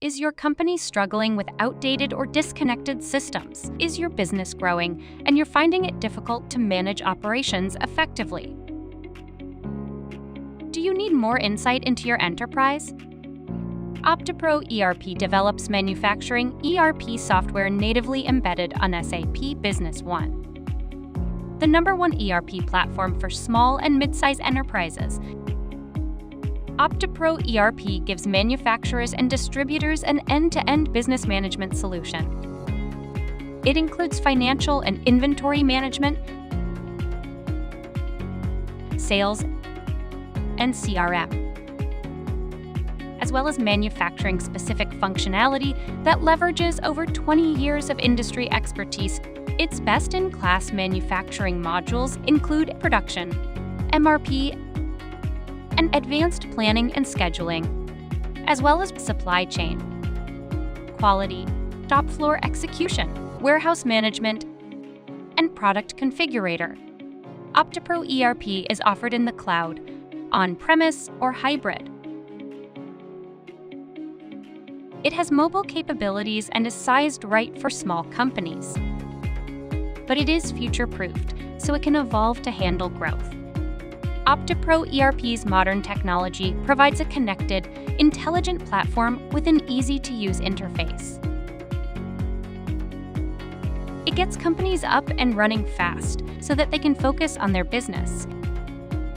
Is your company struggling with outdated or disconnected systems? Is your business growing and you're finding it difficult to manage operations effectively? Do you need more insight into your enterprise? OptiProERP develops manufacturing ERP software natively embedded on SAP Business One, the #1 ERP platform for small and mid-size enterprises. OptiProERP gives manufacturers and distributors an end-to-end business management solution. It includes financial and inventory management, sales, and CRM, as well as manufacturing-specific functionality that leverages over 20 years of industry expertise. Its best-in-class manufacturing modules include production, MRP, and advanced planning and scheduling, as well as supply chain, quality, shop floor execution, warehouse management, and product configurator. OptiProERP is offered in the cloud, on-premise, or hybrid. It has mobile capabilities and is sized right for small companies. But it is future-proofed, so it can evolve to handle growth. OptiProERP's modern technology provides a connected, intelligent platform with an easy-to-use interface. It gets companies up and running fast so that they can focus on their business.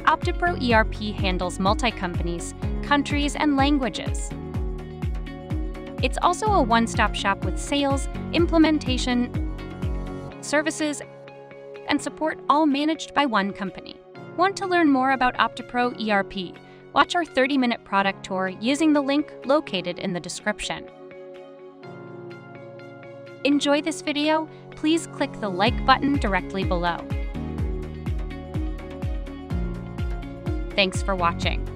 OptiProERP handles multi-companies, countries, and languages. It's also a one-stop shop with sales, implementation, services, and support, all managed by one company. Want to learn more about OptiProERP? Watch our 30-minute product tour using the link located in the description. Enjoy this video? Please click the like button directly below. Thanks for watching.